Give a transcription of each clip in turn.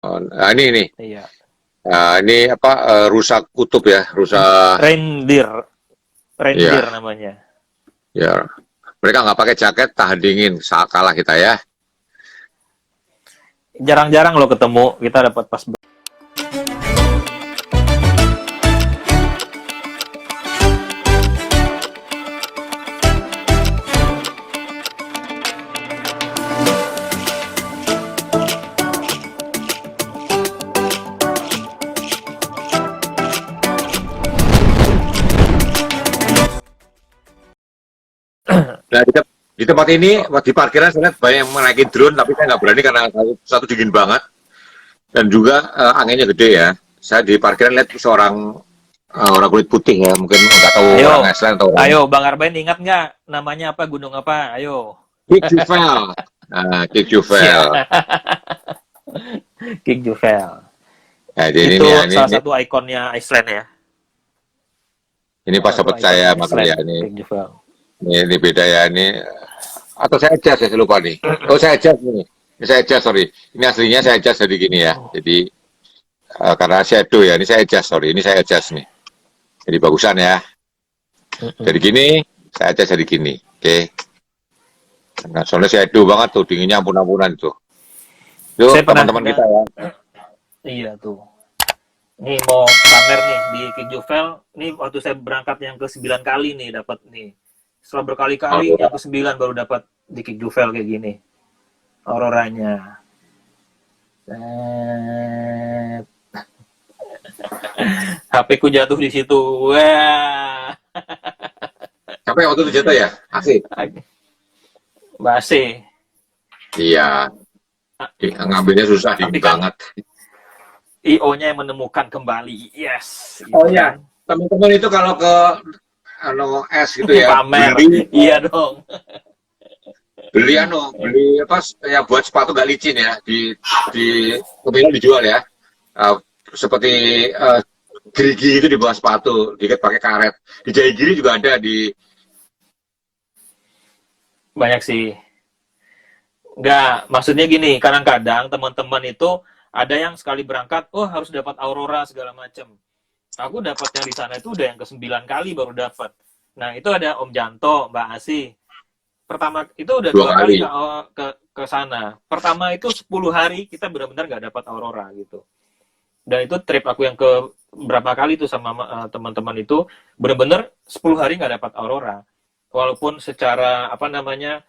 Nah, ini nih. Iya. Nah, ini apa rusa kutub ya, rusa Reindeer, reindeer ya, namanya. ya. Mereka nggak pakai jaket, tahan dingin, kalah kita ya. Jarang-jarang lo ketemu, kita dapat pas. Nah, di tempat ini, di parkiran saya lihat banyak yang menaikin drone, tapi saya nggak berani karena satu dingin banget. Dan juga anginnya gede ya. Saya di parkiran lihat seorang orang kulit putih ya, mungkin nggak tahu Ayo, orang Iceland atau orang ayo, Bang Arben ingat nggak namanya apa, gunung apa? Ayo. Kik Juvel. Nah, Kik Siap. Juvel. King Juvel. Nah, jadi Itu ini, salah satu ikonnya Iceland ya. ini Salah pas satu dapat saya ikonnya makanya Iceland, ya King Juvel. ini beda ya ini. Atau saya adjust ya, saya lupa nih. Oh, saya adjust nih. Ini saya adjust, sorry. Ini aslinya saya adjust jadi gini ya. Jadi karena shadow ya, ini saya adjust, sorry. Ini saya adjust nih. Jadi bagusan ya. Jadi gini, saya adjust jadi gini. Oke. Nah, soalnya shadow banget tuh, dinginnya ampun-ampunan itu. Saya Yuk, pernah teman-teman kita ya. iya tuh. Nih mau pamer nih di King Juvel. Nih waktu saya berangkat yang ke 9 kali nih dapat nih. Setelah berkali-kali yang ke 9 baru dapat di King Juvel kayak gini. Auroranya. HP ku jatuh di situ. Wah. Sampai waktu itu jatuh ya? Asik. Basi. Iya. Ngambilnya susah, Tapi dingin kan banget. IO-nya yang menemukan kembali. Yes, Oh gitu iya, kan. teman-teman itu kalau ke es gitu ya, Pamer. beli Iya dong. beli beli apa yang buat sepatu gak licin ya di kemudian dijual ya. Uh, seperti gerigi itu di bawah sepatu, diikat pakai karet. Di Jahigiri juga ada di. Banyak sih. Enggak, maksudnya gini, kadang-kadang teman-teman itu ada yang sekali berangkat, oh harus dapat Aurora segala macam. Aku dapat yang di sana itu udah yang ke-9 kali baru dapat. Nah, itu ada Om Janto, Mbak Asi. Pertama itu udah Dua 2 kali kali. ke sana. Pertama itu 10 hari kita benar-benar nggak dapat Aurora gitu. Dan itu trip aku yang ke berapa kali tuh sama teman-teman itu benar-benar 10 hari nggak dapat Aurora. Walaupun secara apa namanya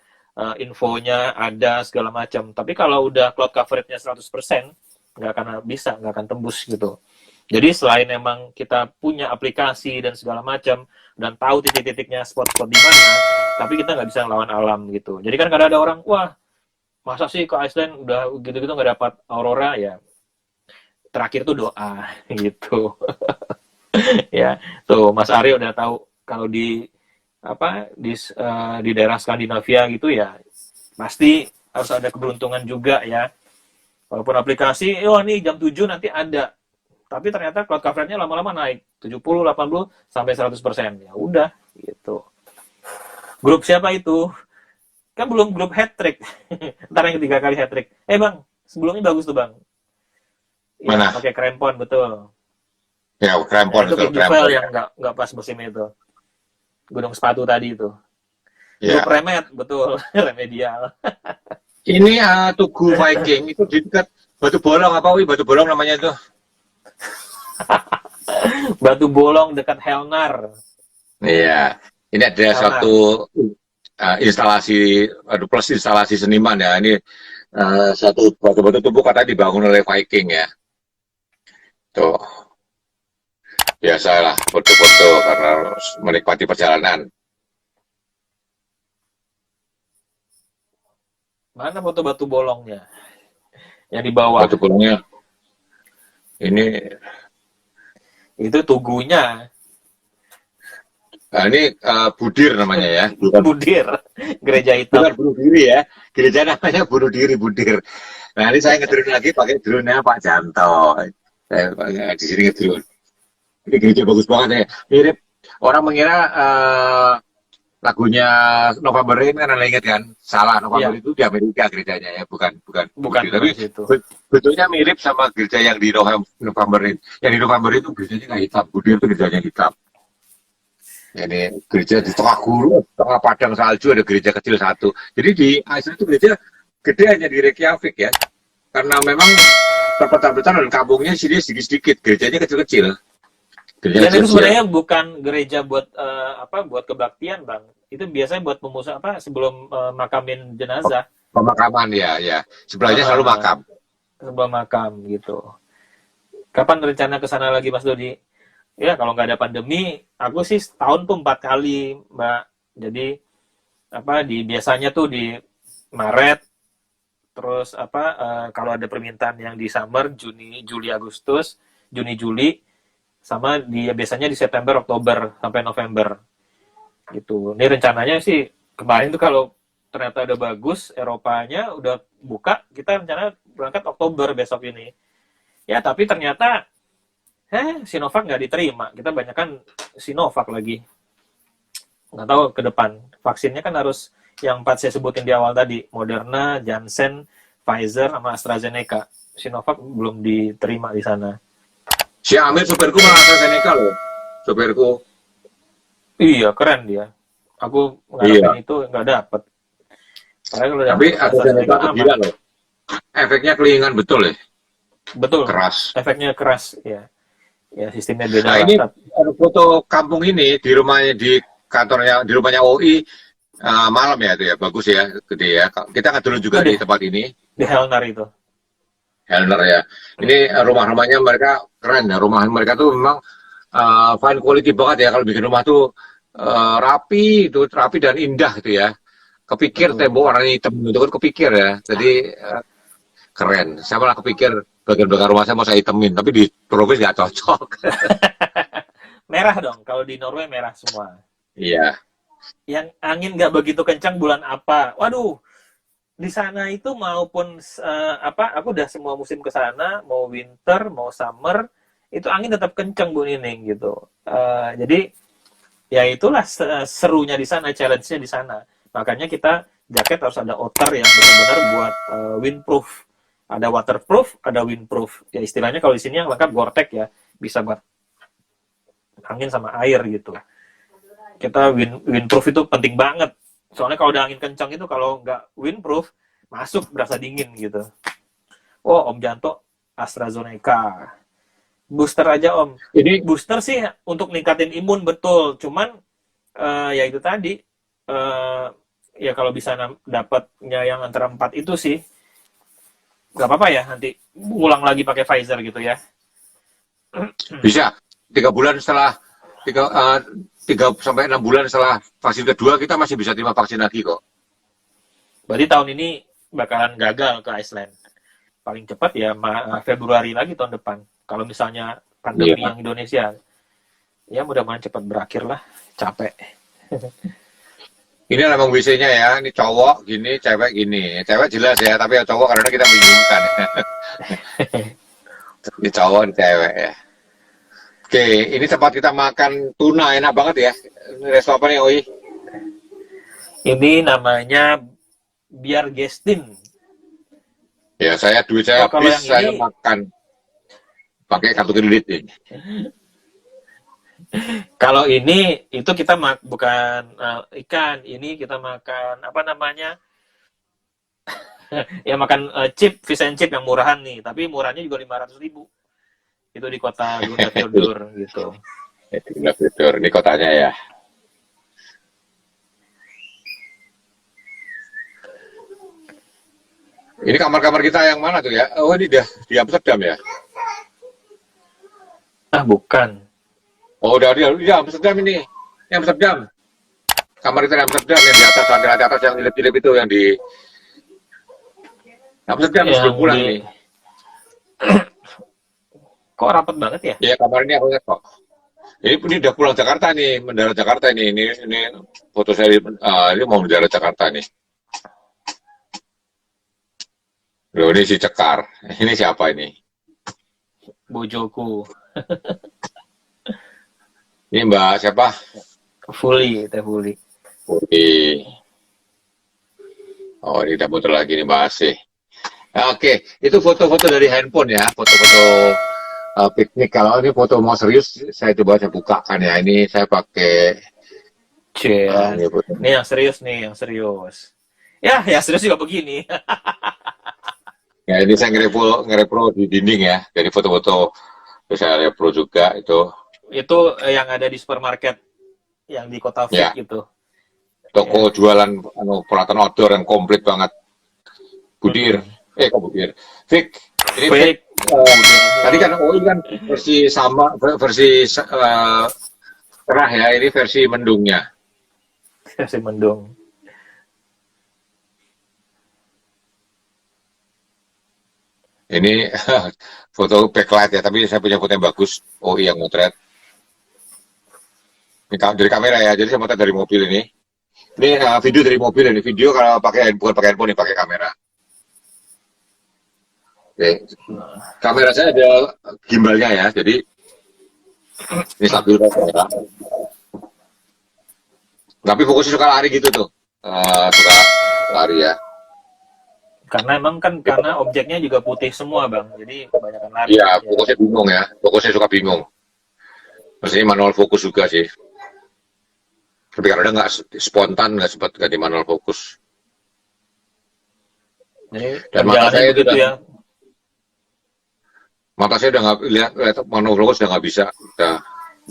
infonya ada segala macam. Tapi kalau udah cloud coverage-nya 100%, nggak akan bisa, nggak akan tembus gitu. Jadi selain emang kita punya aplikasi dan segala macam dan tahu titik-titiknya spot-spot di mana, tapi kita nggak bisa ngelawan alam gitu. Jadi kan kadang ada orang, wah masa sih ke Iceland udah gitu-gitu nggak dapat aurora ya. Terakhir tuh doa gitu. Ya, tuh Mas Aryo udah tahu kalau di apa di daerah Skandinavia gitu ya pasti harus ada keberuntungan juga ya. Walaupun aplikasi, oh nih jam 7 nanti ada. Tapi ternyata cloud coverage-nya lama-lama naik 70, 80 sampai 100%. Ya udah gitu. Grup siapa itu? Kan belum grup hat trick. Ntar yang ketiga kali hat trick. Bang, sebelumnya bagus tuh bang. Iya, Mana? pakai krempon betul. Ya, Nah krempon itu betul, King Juvel krempon yang ya. nggak pas musim itu. Gunung sepatu tadi itu. Grup Ya. remet betul, remedial. Ini Tugu Viking itu di dekat Batu Bolong apa? Wih, Batu Bolong namanya itu. Batu bolong dekat Helnar. Iya. Ini ada Helnar. suatu instalasi, plus instalasi seniman ya. Ini satu batu-batu tubuh katanya dibangun oleh Viking ya. Tuh, biasalah foto-foto karena menikmati perjalanan. Mana foto batu bolongnya? Yang di bawah. Batu bolongnya ini, Itu tugunya. ini Budir namanya ya. Bukan, Budir. Gereja bukan hitam. bunuh diri ya. Gereja namanya bunuh diri, Budir. Nah, ini saya ngedrone lagi pakai drone-nya Pak Janto. Saya di sini ngedrone. Ini gereja bagus banget ya. Mirip orang mengira lagunya November Rain kan Anda ingat kan? Salah, November Iya, itu di Amerika gerejanya ya, bukan bukan Budi. bukan Tapi di situ. bentuknya mirip sama gereja yang di November Rain. Yang di November itu gerejanya nggak hitam, Budi itu gerejanya hitam. Ini gereja di tengah gurun, tengah padang salju ada gereja kecil satu. Jadi di Iceland itu gereja gede hanya di Reykjavik ya. Karena memang perpetasan dan kampungnya sini sedikit-sedikit, gerejanya kecil-kecil. Gereja Dan itu kecil-kecil. sebenarnya bukan gereja buat apa buat kebaktian, Bang. Itu biasanya buat pemusah apa sebelum makamin jenazah. Pemakaman ya, ya. Sebelahnya selalu Heeh, makam. sebuah makam gitu. Kapan rencana ke sana lagi, Mas Dodi? Ya, kalau nggak ada pandemi, aku sih setahun tuh 4 kali, Mbak. Jadi apa di biasanya tuh di Maret, terus apa kalau ada permintaan yang di summer, Juni, Juli, Agustus, Juni, Juli, sama di biasanya di September, Oktober sampai November gitu. Ini rencananya sih kemarin tuh kalau ternyata udah bagus, Eropanya udah buka, kita rencana berangkat Oktober besok ini. Ya, tapi ternyata Sinovac nggak diterima. Kita banyak kan Sinovac lagi. Nggak tahu ke depan. Vaksinnya kan harus yang 4 saya sebutin di awal tadi. Moderna, Janssen, Pfizer, sama AstraZeneca. Sinovac belum diterima di sana. Si Amir supirku malah AstraZeneca loh. Supirku. Iya, keren dia. Aku Iya. ngarepin itu nggak dapet. Padahal kalau Tapi dapet AstraZeneca AstraZeneca itu aman. gila loh. Efeknya kelingan betul ya. Betul, Keras. efeknya keras. Ya, ya sistemnya beda Nah lah. ini foto kampung ini di rumahnya di kantornya di rumahnya OI malam ya itu ya bagus ya gede ya. Kita nggak dulu juga Oh, di tempat ini di Helnar itu. Helner ya. Ini rumah-rumahnya mereka keren ya. Rumah mereka tuh memang fine quality banget ya kalau bikin rumah tuh rapi dan indah gitu ya. Kepikir Betul. tembok warnanya hitam itu kan kepikir ya. Jadi keren. Saya malah kepikir bagian-bagian rumah saya mau saya hitemin, tapi di Provence nggak cocok. Merah dong, kalau di Norway merah semua. Iya. Yang angin nggak begitu kencang bulan apa? Waduh, di sana itu maupun apa? Aku udah semua musim ke sana, mau winter, mau summer, itu angin tetap kencang Bu Nining gitu. Jadi ya itulah serunya di sana, challenge-nya di sana. Makanya kita jaket harus ada outer yang benar-benar buat windproof. Ada waterproof, ada windproof. Ya istilahnya kalau di sini yang lengkap Gore-Tex ya, bisa buat angin sama air gitu. Kita windproof itu penting banget. Soalnya kalau udah angin kencang itu kalau nggak windproof, masuk berasa dingin gitu. Oh, Om Janto, AstraZeneca. Booster aja Om. Ini Booster sih untuk ningkatin imun betul. Cuman ya itu tadi. eh, ya kalau bisa dapatnya yang antara 4 itu sih. Nggak apa-apa ya nanti ulang lagi pakai Pfizer gitu ya. bisa 3 bulan setelah 3 sampai 6 bulan setelah vaksin kedua kita masih bisa terima vaksin lagi kok. Berarti tahun ini bakalan gagal ke Iceland. Paling cepat ya Februari lagi tahun depan. Kalau misalnya pandemi Iya. yang Indonesia, ya mudah-mudahan cepat berakhir lah. Capek. Ini memang WC-nya ya, ini cowok gini, cewek gini. Cewek jelas ya, tapi yang cowok karena kita membingungkan. Ini cowok, ini cewek ya. Oke, ini tempat kita makan tuna, enak banget ya. Ini resto apa nih, Oi? Ini namanya Biar Gestin. Ya, duit saya Oh, kalau habis, yang saya ini, makan pakai kartu kredit ini. kalau ini itu kita bukan ikan, ini kita makan apa namanya? Ya makan chip, fish and chip yang murahan nih, tapi murahnya juga 500.000. Itu di kota Grundarfjörður gitu. Ini kotanya ya. Ini kamar-kamar kita yang mana tuh ya? Oh, ini di Amsterdam ya? Ah, bukan. Oh, di Amsterdam ini. Ini Amsterdam. Kamar kita di Amsterdam yang di atas, lantai atas yang ilip-ilip itu yang di Amsterdam sebelum Yang pulang di nih. kok rapat banget ya? Iya, kamar ini aku lihat kok. Ini udah pulang Jakarta nih, mendarat Jakarta ini. Ini foto saya ini mau mendarat Jakarta nih. Loh, ini si Cekar. Ini siapa ini? Bojoku. Ini Mbak siapa? Fully, teh Fully. Oke. Oh, ini udah muter lagi nih Mbak Asih. Oke, itu foto-foto dari handphone ya, foto-foto piknik. Kalau ini foto mau serius, saya coba saya bukakan ya. Ini saya pakai Cie. ini foto. Ini yang serius nih, yang serius. Ya, yang serius juga begini. Ya, ini saya ngerepro di dinding ya. Jadi foto-foto terus saya repro juga itu. Itu yang ada di supermarket yang di Kota Ya, Fik itu. toko Ya. jualan peralatan outdoor yang komplit banget. Budir. Mm-mm. Kok Budir? Fik. Ini Fik. Fik. Tadi kan ini kan versi sama versi cerah ya. Ini versi mendungnya. Si mendung. Ini foto backlight ya, tapi saya punya foto yang bagus. Oh iya, motret. Ini dari kamera ya, jadi saya motret dari mobil ini. Ini video dari mobil ini. Video kalau pakai bukan pakai handphone, ini pakai kamera. Oke. Kamera saya ada gimbalnya ya, jadi ini stabil kamera. Tapi fokusnya suka lari gitu tuh. Suka lari ya. Karena emang kan karena objeknya juga putih semua, Bang. Jadi kebanyakan lari. Iya, Ya. fokusnya bingung ya. Fokusnya suka bingung. Maksudnya manual fokus juga sih. Tapi kadang nggak spontan, nggak sempat ganti manual fokus. Jadi Dan mata perjalanannya saya itu begitu udah, ya. mata saya udah nggak lihat manual fokus udah nggak bisa. Udah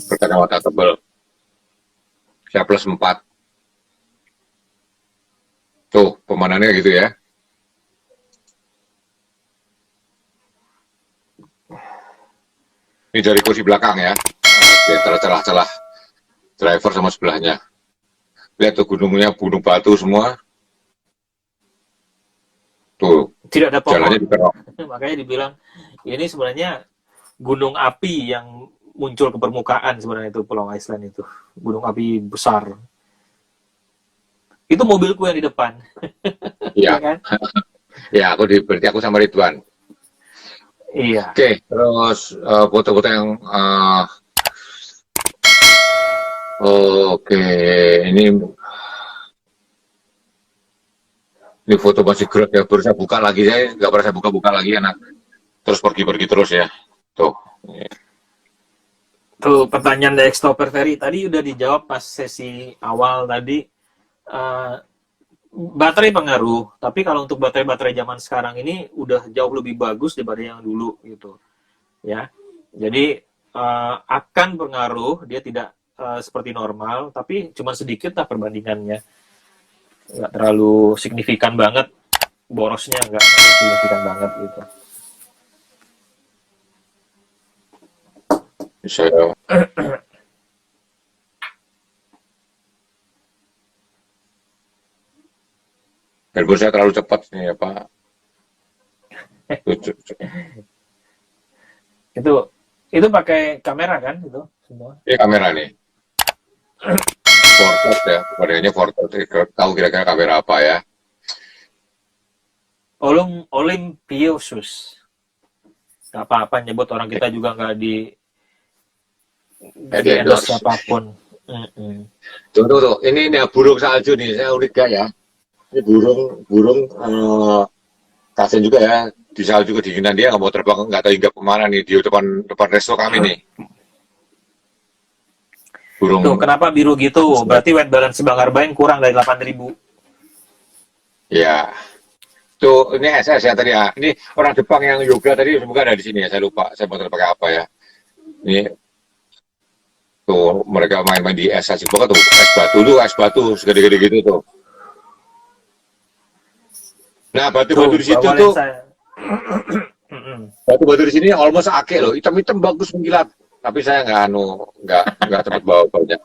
berkacamata tebal. Saya +4. Tuh, pemandangannya gitu ya. Ini dari kursi belakang ya. Di antara celah-celah driver sama sebelahnya. Lihat tuh gunungnya, gunung batu semua. Tuh, Tidak ada jalannya pohon. dikerok. Makanya dibilang ini sebenarnya gunung api yang muncul ke permukaan sebenarnya itu Pulau Iceland itu. Gunung api besar. Itu mobilku yang di depan. Iya, Iya kan? ya berarti aku sama Ridwan. Iya. Oke, terus foto-foto yang oke, ini foto masih gerak ya, baru saya buka lagi, saya nggak pernah saya buka-buka lagi anak. Terus pergi-pergi terus ya. Tuh. Tuh pertanyaan dari Christopher Ferry tadi udah dijawab pas sesi awal tadi. Eh, baterai pengaruh, tapi kalau untuk baterai-baterai zaman sekarang ini udah jauh lebih bagus daripada yang dulu gitu, ya. Jadi akan pengaruh, dia tidak seperti normal, tapi cuma sedikit lah perbandingannya, nggak terlalu signifikan banget, borosnya nggak signifikan banget gitu. Saya handphone saya terlalu cepat nih ya Pak. Itu pakai kamera kan itu semua? Ini kamera nih. Portrait ya, modelnya portrait. Tahu kira-kira kamera apa ya? Olympiosus. Gak apa-apa nyebut orang kita juga nggak di endorse siapapun. Tuh. Ini burung salju nih, saya unik gak ya? Ini burung kasian juga ya, di salju kedinginan dia nggak mau terbang, nggak tahu hingga kemana nih di depan resto kami nih. Burung. Tuh, kenapa biru gitu? Berarti weight balance Bang Arbain kurang dari 8.000. Ya. Tuh, ini SS ya tadi ya. Ini orang Jepang yang yoga tadi semoga ada di sini ya, saya lupa. Saya mau pakai apa ya. Ini tuh mereka main-main di es asik banget tuh. Es batu segede-gede gitu tuh. Nah, batu-batu di situ tuh. Batu-batu di sini almost ake loh. Hitam-hitam bagus mengkilat. Tapi saya nggak cepet bawa banyak.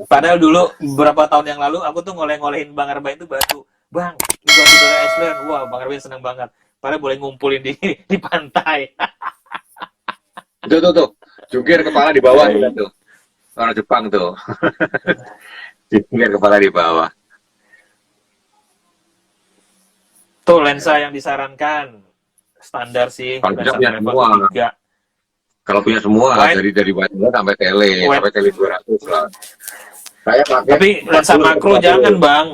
Padahal dulu beberapa tahun yang lalu aku tuh ngoleh-ngolehin Bang Arbain itu batu. Bang, ini batu dari Iceland. Wah, Bang Arbain seneng banget. Padahal boleh ngumpulin di pantai. Tuh. Jungkir kepala di bawah tuh. Orang Jepang tuh. Jungkir kepala di bawah. Tuh lensa yang disarankan standar sih, lensa level 3. Kalau punya semua dari wide sampai tele 200 lah. Saya pakai Tapi lensa 40 makro 50. jangan bang,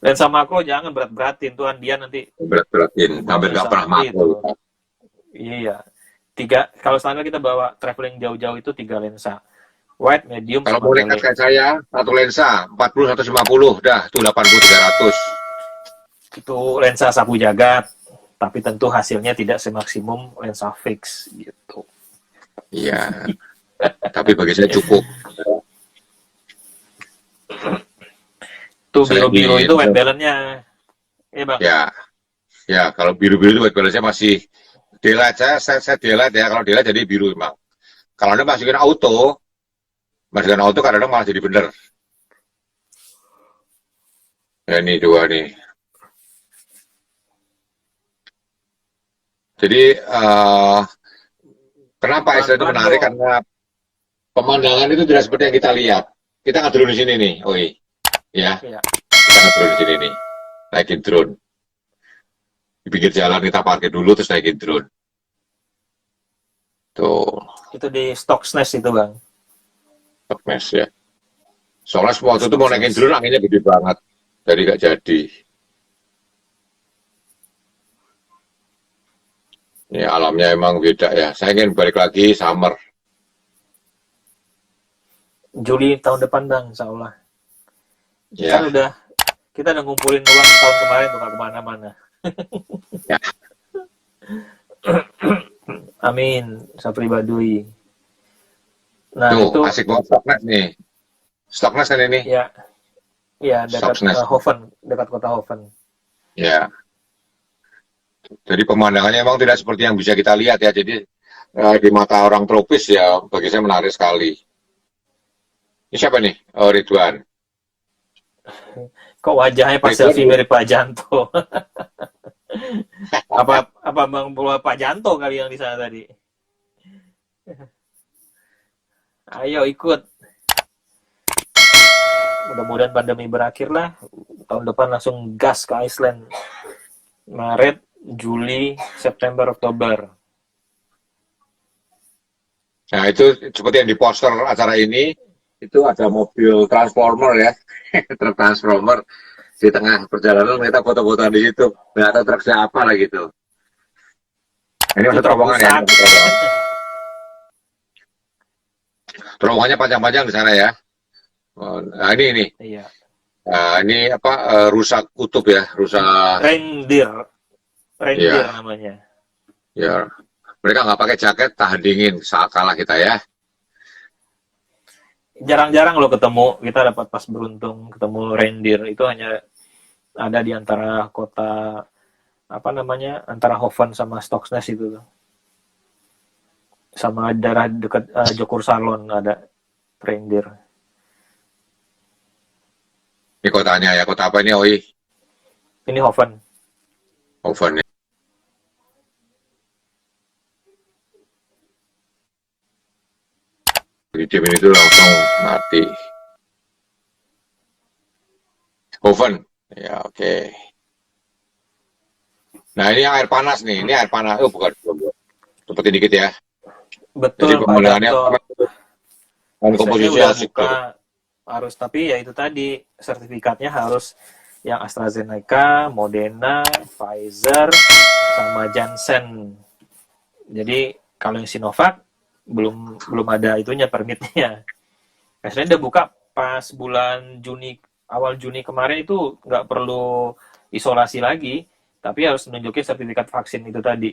lensa makro jangan berat-beratin tuan dia nanti Berat-beratin, hampir berubahnya nggak pernah makro. itu. Iya, kalau standar kita bawa traveling jauh-jauh itu 3 lensa, wide, medium, Kalau sama mau nekat tele. kayak saya, satu lensa 40 150, dah itu 80 300. Itu lensa sapu jagat, tapi tentu hasilnya tidak semaksimum lensa fix gitu. Iya, tapi bagi saya cukup. Tuh biru-biru Selain itu white balance-nya, ya bang. ya, ya kalau biru-biru itu white balance-nya masih daylight. Saya daylight ya. Kalau daylight jadi biru memang. Kalau Anda masukin auto kadang-kadang malah jadi bener. Ya ini dua nih. Jadi kenapa istilah itu Pelan-pelan menarik? dong. Karena pemandangan itu tidak seperti yang kita lihat. Kita nggak drone di sini nih, oi, ya. Ya, Kita nggak drone di sini nih, naikin drone. Di pinggir jalan kita parkir dulu terus naikin drone. Tuh, itu di Stuxnet itu bang. mes ya. Soalnya waktu itu mau naikin drone anginnya gede banget, jadi nggak jadi. Ya alamnya emang beda ya. Saya ingin balik lagi summer. Juli tahun depan bang, insya Allah. Kan Ya, kita udah ngumpulin uang tahun kemarin tuh nggak kemana-mana. ya. Amin, Sapri Baduy. Nah Tuh itu asik banget Stockness nih. Stockness kan ini. ya, ya dekat Stockness. Hoven, dekat kota Hoven. Ya. Jadi pemandangannya emang tidak seperti yang bisa kita lihat ya. Jadi di mata orang tropis ya bagi saya menarik sekali. Ini siapa nih? Oh, Ridwan. Kok wajahnya Pak Ridwan Selfie juga. mirip Pak Janto? apa bang bawa Pak Janto kali yang di sana tadi? Ayo ikut. Mudah-mudahan pandemi berakhir lah. Tahun depan langsung gas ke Iceland. Maret, Juli, September, Oktober. Nah itu seperti yang di poster acara ini, itu ada mobil transformer ya, truk transformer di tengah perjalanan kita foto-foto di situ. Nggak tahu truk siapa lah gitu. Ini Itu masih truk terowongan ya, ini rusak. masih terowongan. Terowongannya panjang-panjang di sana ya. Nah, ini. Iya. Nah, ini apa rusak kutub ya, rusak. Reindeer Ya, namanya. ya. Mereka nggak pakai jaket, tahan dingin. Saat kalah kita ya. Jarang-jarang lo ketemu, kita dapat pas beruntung ketemu reindeer. Itu hanya ada di antara kota, apa namanya, antara Hoven sama Stocksness itu tuh. Sama daerah dekat Jokur Salon ada reindeer. Ini kotanya ya, kota apa ini? Oi, Ini Hoven. Oven ya. Di tim ini tuh langsung mati. Oven. Ya, oke. Nah, ini air panas nih. Ini air panas. Oh, bukan. Seperti dikit ya. Jadi Betul Pak pemandangannya Janto. dan Aksesnya komposisi udah asik buka, tuh. harus, tapi ya itu tadi sertifikatnya harus yang AstraZeneca, Moderna, Pfizer, sama Janssen. Jadi kalau yang Sinovac belum ada itunya permitnya. Akhirnya udah buka pas bulan Juni, awal Juni kemarin itu nggak perlu isolasi lagi, tapi harus menunjukin sertifikat vaksin itu tadi.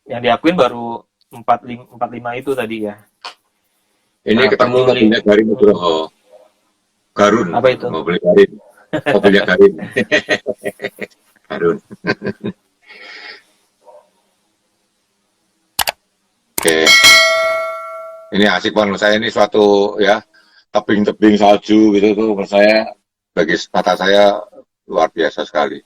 Yang diakuin baru 45 itu tadi ya. Ini Nah, ketemu perlu mobilnya Garin Nugroho. Garun, apa itu? mobil Garin. Mobilnya Garin. Garun. Oke. Ini asik banget. Saya ini suatu ya tebing-tebing salju gitu tuh menurut saya bagi mata saya luar biasa sekali.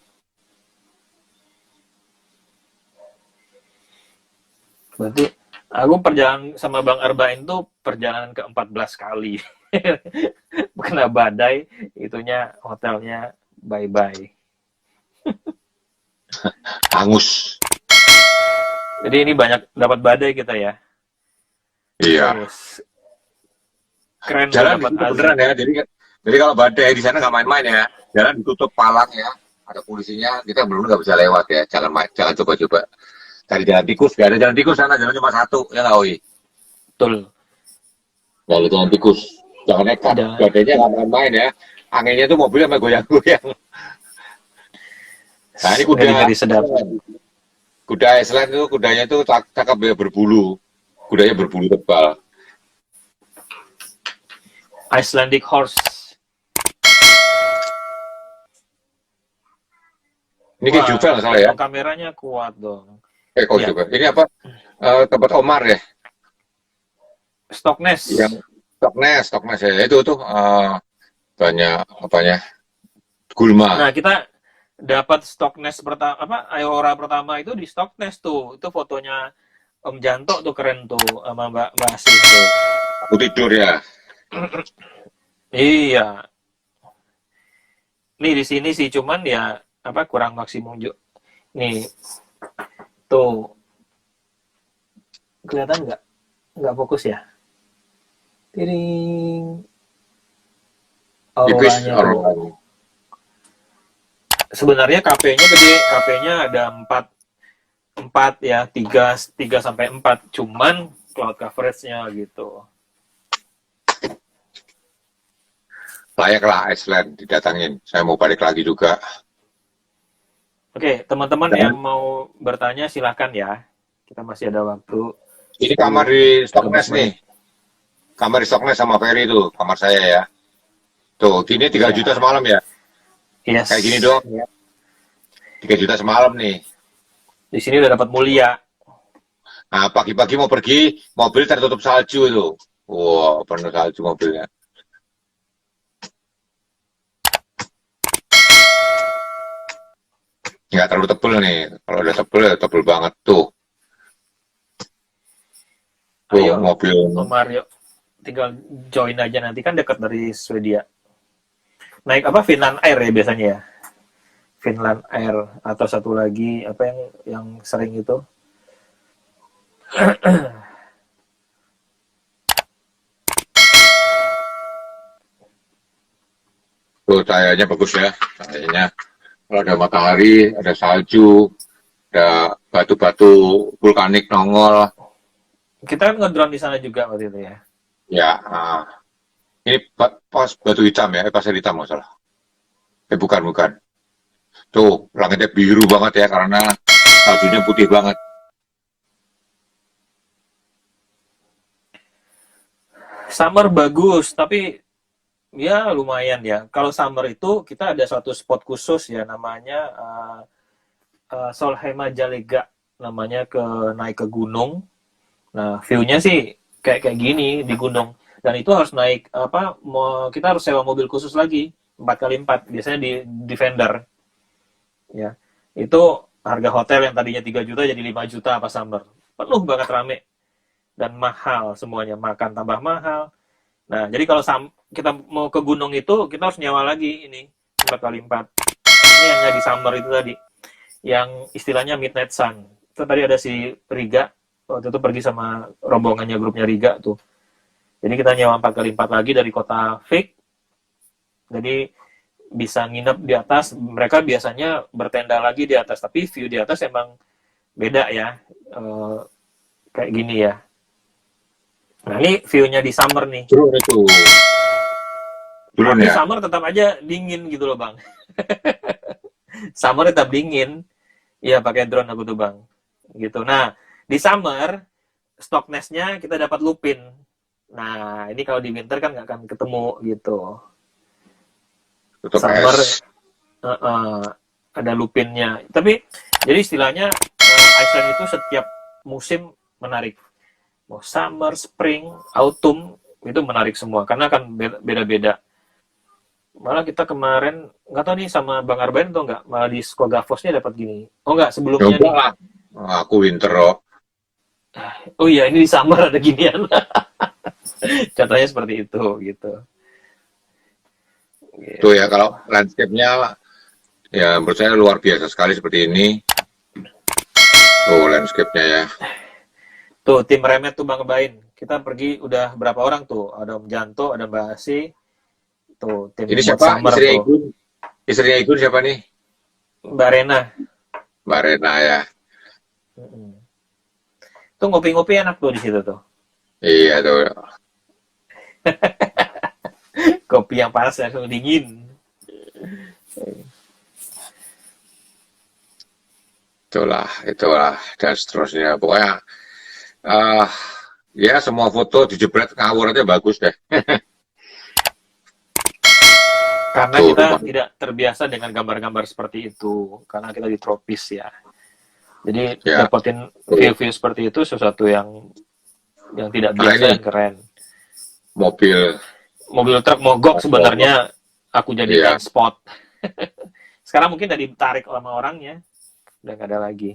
Berarti aku perjalanan sama Bang Arbain tuh perjalanan ke-14 kali. Kena badai, itunya hotelnya bye-bye. Hangus. Jadi ini banyak dapat badai kita ya. Iya. Terus Keren tuh Jalan dapat ditutup AC. beneran ya. Jadi kalau badai di sana nggak main-main ya. Jalan ditutup palang ya. Ada polisinya, kita belum nggak bisa lewat ya. Jangan coba-coba. Cari jalan tikus, nggak ada jalan tikus sana. Jalan cuma satu, ya nggak, Oi? Betul. Nggak ada jalan tikus. Jangan nekat. Dan Badainya nggak main-main ya. Anginnya tuh mobilnya sampai goyang-goyang. Nah ini ngeri-ngeri sedap. kuda Iceland itu kudanya itu cakep ya, berbulu. Kudanya berbulu tebal. Icelandic horse. Ini kayak Wah, Juvel nggak salah ya? kameranya kuat dong. Kok Ya, Juvel. Ini apa? Tempat Omar ya? Stockness. Yang Stockness ya. Itu tuh banyak apanya? Gulma. Nah, kita dapat Stockness pertama apa Aurora pertama itu di Stockness tuh. Itu fotonya Om Janto tuh keren tuh sama Mbak Asih tuh. Aku tidur ya. Iya. Nih di sini sih cuman ya apa kurang maksimum juga. Nih tuh kelihatan nggak? Nggak fokus ya? Tiring. Tipis Auroranya tuh. Aurora. Sebenarnya KP-nya gede, KP-nya ada 4 ya, 3 sampai 4, cuman cloud coverage-nya gitu. Layaklah Iceland didatangin. Saya mau balik lagi juga. Oke, teman-teman yang mau bertanya silahkan ya. Kita masih ada waktu. Ini kamar di 15 Stockness nih. menit. Kamar di Stockness sama Ferry itu, kamar saya ya. Tuh, ini 3 Ya. juta semalam ya. Yes. Kayak gini doang ya. 3 juta semalam nih. Di sini udah dapat mulia. Nah, pagi-pagi mau pergi, mobil tertutup salju itu. Wow, penuh salju mobilnya. Nggak terlalu tebel nih. Kalau udah tebel, ya tebel banget tuh. Tuh, Ayo, mobil. Om Mario. Tinggal join aja nanti kan dekat dari Swedia. Naik apa Finland Air ya biasanya ya. Finland Air atau satu lagi apa yang sering itu. Tuh, cahayanya bagus ya. Cahayanya. Kalau ada matahari, ada salju, ada batu-batu vulkanik nongol. Kita kan ngedrone di sana juga waktu itu ya. Ya, ini pas batu hitam ya, pasir hitam nggak salah. Bukan. Tuh, langitnya biru banget ya, karena saljunya putih banget. Summer bagus, tapi ya lumayan ya. Kalau summer itu kita ada suatu spot khusus ya, namanya Solheima Jalega, namanya naik ke gunung. Nah, view-nya sih kayak gini di gunung. Dan itu harus naik kita harus sewa mobil khusus lagi 4x4 biasanya di Defender. Ya. Itu harga hotel yang tadinya 3 juta jadi 5 juta pas summer. Penuh banget rame dan mahal semuanya, makan tambah mahal. Nah, jadi kalau kita mau ke gunung itu kita harus nyewa lagi ini 4x4. Ini hanya di summer itu tadi yang istilahnya midnight sun. Itu tadi ada si Riga waktu itu pergi sama rombongannya grupnya Riga tuh. Jadi kita nyewa 4x4 lagi dari kota Fake. Jadi bisa nginep di atas. Mereka biasanya bertenda lagi di atas, tapi view di atas emang beda ya. Kayak gini ya. Nah, ini view-nya di summer nih. Drone itu. Drone Tapi ya. summer tetap aja dingin gitu loh, Bang. Summer tetap dingin. Iya, pakai drone aku tuh, Bang. Gitu. Nah, di summer Stockness-nya kita dapat lupin. Nah, ini kalau di winter kan nggak akan ketemu gitu. Tutup Summer es. ada lupinnya. Tapi jadi istilahnya Iceland itu setiap musim menarik. Mau summer, spring, autumn itu menarik semua karena akan beda-beda. Malah kita kemarin nggak tahu nih sama Bang Arben atau nggak, malah di Skogafosnya dapat gini. Oh nggak, sebelumnya nih. Coba lah. Aku winter kok. Oh iya, ini di summer ada ginian. Contohnya seperti itu gitu. Tuh ya, kalau landscape-nya ya menurut saya luar biasa sekali seperti ini. Tuh landscape-nya ya. Tuh tim Remet tuh Bang Bain, Kita pergi udah berapa orang tuh? Ada Om Janto, ada Mbak Asi, tuh tim Ini buat siapa? summer tuh. Istrinya Igun siapa nih? Mbak Rena. Mbak Rena ya. Mm-mm. Tuh ngopi-ngopi enak tuh di situ tuh. Iya tuh. Kopi yang panas langsung dingin. Itulah dan seterusnya. Pokoknya eh ya semua foto dijebret ngawur aja bagus deh. Karena Tuh kita rumah. tidak terbiasa dengan gambar-gambar seperti itu. Karena kita di tropis ya. Jadi Ya. dapetin Tuh. view-view seperti itu sesuatu yang tidak Nah biasa ini dan keren. mobil. Mobil truk mogok Transformer. sebenarnya aku jadikan Iya. spot. Sekarang mungkin udah ditarik sama orangnya, udah nggak ada lagi.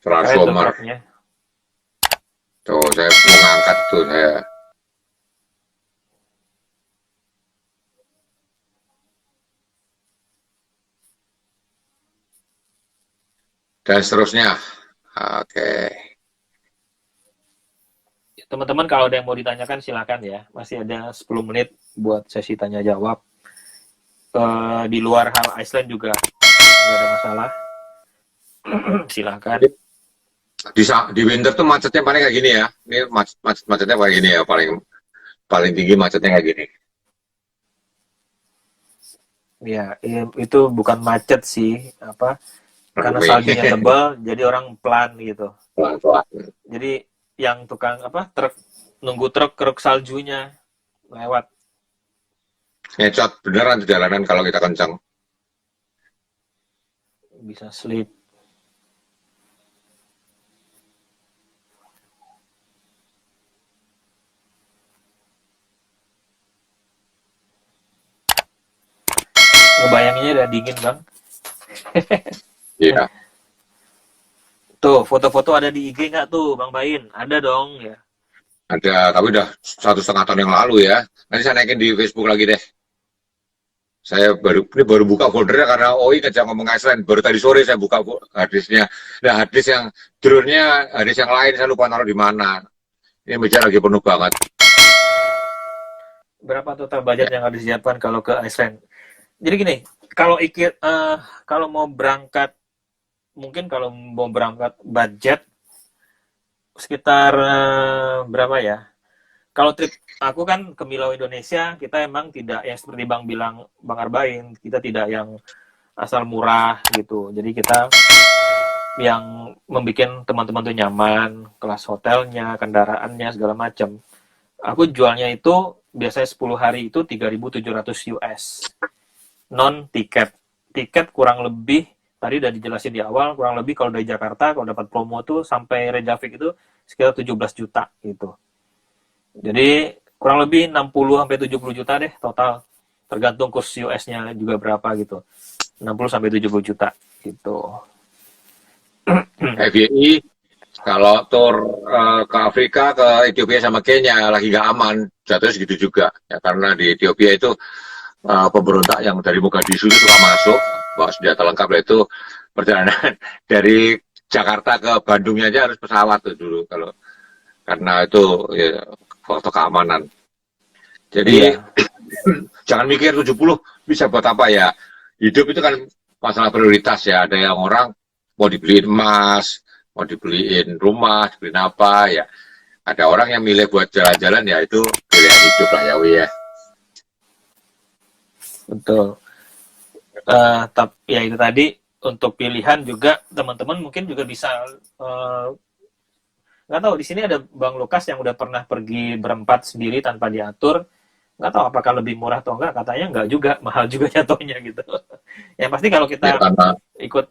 Keren tuh Transformer. truknya. Tuh saya mengangkat tuh saya. Dan seterusnya. Oke. Teman-teman kalau ada yang mau ditanyakan silakan ya. Masih ada 10 menit buat sesi tanya jawab. Di luar hal Iceland juga nggak ada masalah. Silakan. Di winter tuh macetnya paling kayak gini ya. Ini macetnya kayak gini ya, paling paling tinggi macetnya kayak gini. Ya, itu bukan macet sih, apa? Karena Rame. saljunya tebal, jadi orang pelan gitu. Pelan-pelan. Jadi yang tukang apa truk nunggu truk saljunya lewat. Ngecot beneran di jalanan kalau kita kencang. Bisa slip. Ngebayanginnya udah dingin bang. Iya. Tuh foto-foto ada di IG nggak tuh bang Bain? Ada dong ya. Ada, tapi udah 1,5 tahun yang lalu ya. Nanti saya naikin di Facebook lagi deh. Saya baru buka foldernya karena ngajak ngomong Iceland. Baru tadi sore saya buka hadisnya. Nah, hadis yang drone-nya, hadis yang lain saya lupa naruh di mana. Ini meja lagi penuh banget. Berapa total budget Ya. yang harus disiapkan kalau ke Iceland? Jadi gini, kalau kalau mau berangkat, mungkin kalau mau berangkat budget sekitar berapa ya? Kalau trip aku kan ke Milau Indonesia, kita emang tidak yang seperti Bang bilang, Bang Arbain, kita tidak yang asal murah gitu. Jadi kita yang membuat teman-teman tuh nyaman, kelas hotelnya, kendaraannya, segala macam. Aku jualnya itu biasanya 10 hari itu 3.700 US. Non tiket. Tiket kurang lebih tadi udah dijelasin di awal, kurang lebih kalau dari Jakarta kalau dapat promo tuh sampai Reykjavik itu sekitar 17 juta gitu. Jadi kurang lebih 60 sampai 70 juta deh total. Tergantung kurs US-nya juga berapa gitu. 60 sampai 70 juta gitu. FYI, kalau tur ke Afrika, ke Ethiopia sama Kenya lagi nggak aman, jatuhnya segitu juga. Ya, karena di Ethiopia itu pemberontak yang dari Mogadishu itu suka masuk, bawa senjata lengkap, itu perjalanan dari Jakarta ke Bandungnya aja harus pesawat tuh dulu kalau karena itu ya, faktor keamanan. Jadi Iya, jangan mikir 70 bisa buat apa ya. Hidup itu kan masalah prioritas ya. Ada yang orang mau dibeliin emas, mau dibeliin rumah, dibeliin apa ya. Ada orang yang milih buat jalan-jalan ya itu pilihan hidup lah ya, Wi ya. betul. Tapi ya itu tadi untuk pilihan juga teman-teman mungkin juga bisa nggak tahu di sini ada Bang Lukas yang udah pernah pergi berempat sendiri tanpa diatur. Nggak tahu apakah lebih murah atau enggak, katanya enggak juga, mahal juga jatuhnya gitu. Yang pasti kalau Ya kita karena ikut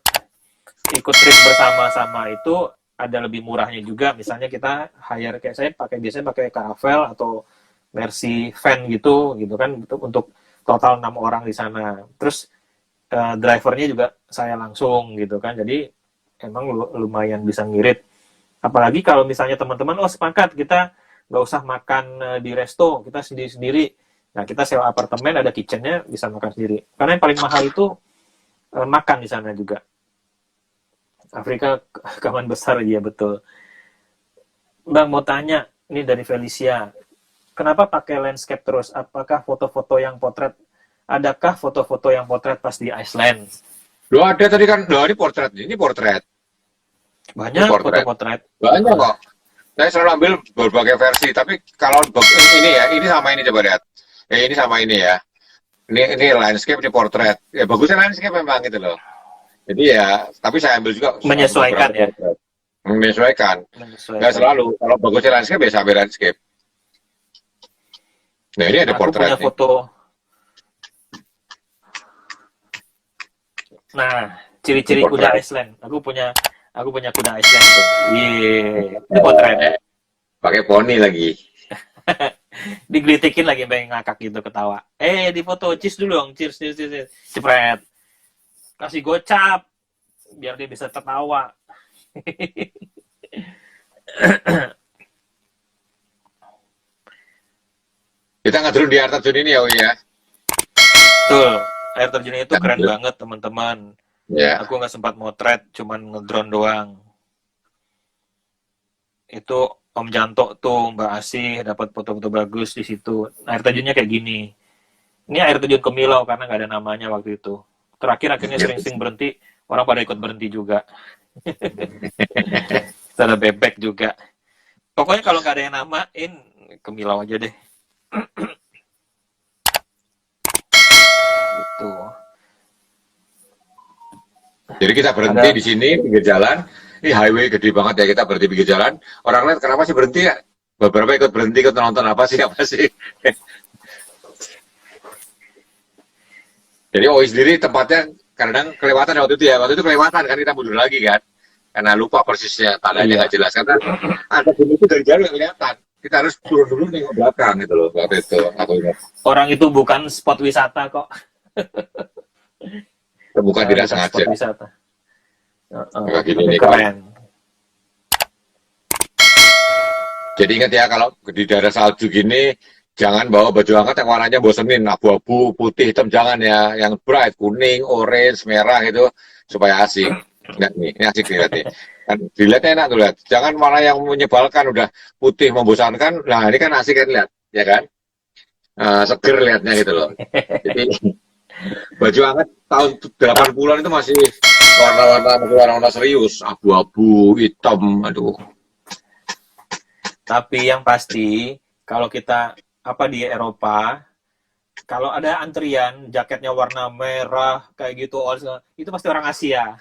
ikut trip bersama-sama itu ada lebih murahnya juga. Misalnya kita hire kayak saya biasanya pakai Caravel atau versi van gitu kan untuk total 6 orang di sana. Terus drivernya juga saya langsung gitu kan. Jadi emang lumayan bisa ngirit. Apalagi kalau misalnya teman-teman sepakat kita nggak usah makan di resto, kita sendiri-sendiri. Nah, kita sewa apartemen, ada kitchennya, bisa makan sendiri. Karena yang paling mahal itu makan di sana juga. Afrika kawan besar, iya betul. Bang mau tanya, Ini dari Felicia. Kenapa pakai landscape terus? Apakah foto-foto yang potret? Adakah foto-foto yang potret pas di Iceland? Loh ada tadi kan, loh ini portret, ini portret, ini Banyak portret. foto-potret. Banyak kok. Saya selalu ambil berbagai versi, tapi kalau ini ya, ini sama ini coba lihat. Ini sama ini ya. Ini landscape, ini portret. Ya bagusnya landscape memang gitu loh. Jadi ya, tapi saya ambil juga Menyesuaikan ya. portret. Menyesuaikan. Menyesuaikan. Nggak selalu. Kalau bagusnya landscape, ya sampai landscape. Nah ini ada Aku portret punya nih. foto. Nah, ciri-ciri Ini kuda portret. Iceland. Aku punya kuda Iceland tuh. Itu potret. Pakai poni lagi. Digelitikin lagi pengen ngakak gitu ketawa. Di foto cheers dulu dong, cheers, cheers, cheers, cheers. Cepret. Kasih gocap biar dia bisa tertawa. Kita ngedrone di air terjun ini ya, Wi ya. Betul. Air terjun itu keren banget, teman-teman. Ya. Aku nggak sempat motret, cuman ngedrone doang. Itu Om Janto tuh, Mbak Asih dapat foto-foto bagus di situ. Air terjunnya kayak gini. Ini air terjun Kemilau karena nggak ada namanya waktu itu. Terakhir akhirnya sering-sering berhenti, orang pada ikut berhenti juga. Ada bebek juga. Pokoknya kalau nggak ada yang namain, Kemilau aja deh. Gitu. Jadi kita berhenti di sini pinggir jalan. Ini highway gede banget ya, kita berhenti pinggir jalan. Orang lihat kenapa sih berhenti ya? Beberapa ikut berhenti, ikut nonton apa sih? Jadi OI sendiri tempatnya kadang kelewatan waktu itu ya. Waktu itu kelewatan kan, kita mundur lagi kan. Karena lupa persisnya, tandanya nggak jelas. Karena ada gunung itu dari jauh yang kelihatan. Kita harus turun dulu nih ke belakang gitu loh. Waktu itu aku ingat. Orang itu bukan spot wisata kok. Bukan tidak sengaja. Spot wisata. Gini nih, Keren. Jadi ingat ya, kalau di daerah salju gini, jangan bawa baju hangat yang warnanya bosenin, abu-abu, putih, hitam, jangan ya. Yang bright, kuning, orange, merah gitu, supaya asik. Lihat nih, ini asik dilihat nih. Kan dilihatnya enak tuh, lihat. Jangan warna yang menyebalkan, udah putih, membosankan. Nah, ini kan asik kan, lihat. Ya kan? Seger lihatnya gitu loh. Jadi, baju hangat tahun 80-an itu masih warna-warna serius, abu-abu, hitam, aduh. Tapi yang pasti kalau kita di Eropa, kalau ada antrian jaketnya warna merah kayak gitu, itu pasti orang Asia.